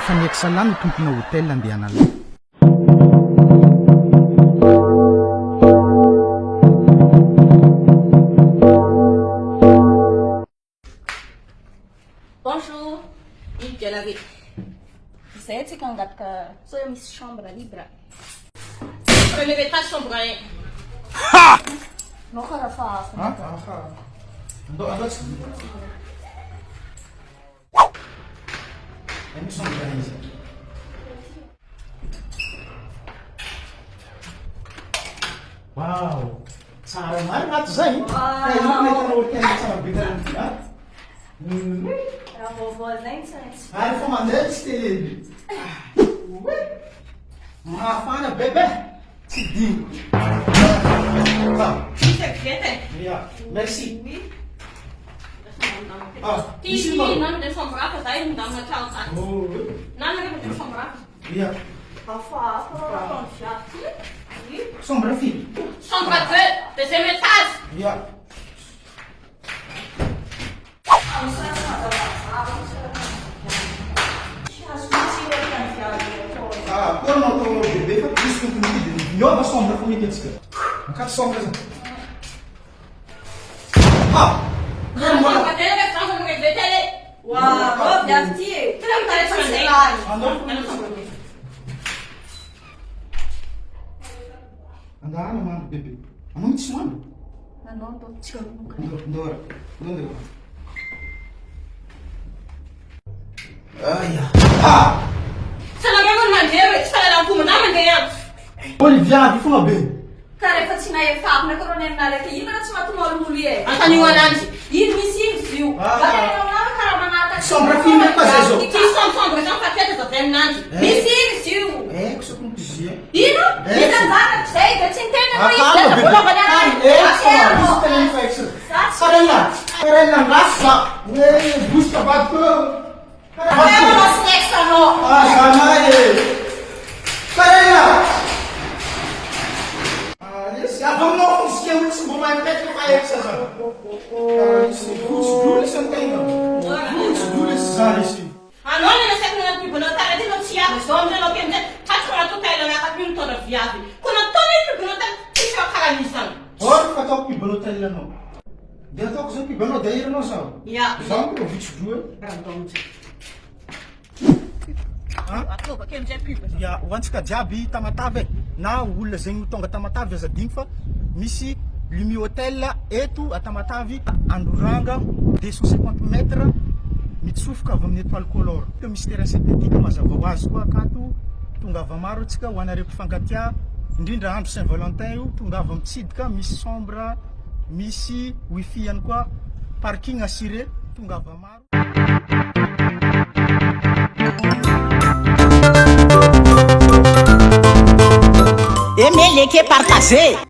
efa miaksalany no tompona hôtel andehanana. Bonjour, il y a la vie. C'est ce qu'on a que une chambre libre. Prenez ta chambre. Ha! Non, ça va. Wow, tsara marina zay. Ary fa mandeha tsy tele. Mahafana bebe. Tsy dino. Yeah, merci. Ici, non, de chambre à faire, dans ma chambre. Oh, Non, de chambre à faire. yeah. Oui. Sombra filho. Chambre à faire, deuxième étage. Yeah. Ah, quando eu bebê, foi por isso que eu comi. E olha a sombra comigo aqui. Não quero sombra. Ah! Não, mano. Wow, bienvenue. Très international. Andar no mano, bebê. A não me chamando. Não, tô te chamando. Ndora. Onde? Ai, ah! Você não quer mandar, você não pode mandar. Olivia, vi fuma bem. Cara, eu faço na EFAP, na coronel na letra, e não te mato mal mulher. Antônio Anansi. E me sigo, viu? Agora não nada, cara, manata. Sombra filme é fazer isso. Que sombra, já faz essa terminante. Me sigo, viu? É, que isso não dizia. E não? Me dá nada, sei, eu te entendo, Ah, eu calma, entendo. bebê. Vou trabalhar. Karena rasa, busca batu. Eu não sei extra não. Ah, sana Karena. Ah, vamos não conseguir muito bom, mas até que vai essa. Isso duro isso não tem não. Duro isso aí. Ah, não, não sei como é que não tá denunciado, só não tem tá com tudo aí na cabine toda viagem. Quando todo mundo não tá, isso é cara nisso. Ora, que toque belo tá lá não. Deu toque zo que belo daí não sabe. Ja. Vamos pro vídeo duro. Ya wantsika jiaby tamatavy na olona zegny tonga tamatavy aza digny fa misy Lumi Hotel eto a Tamatavy Andoranga 250 mètres mitsofoka avy amin'ny étoile color. Ke misy terrain synthétique mazava ho azy koa akato tongava maro atsika ho anareo mpifankatia indrindra andro Saint-Valentin io tongava mitsidika misy chambre misy wifi ihany koa parking assuré tongava maro. Aimez, likez, partagez.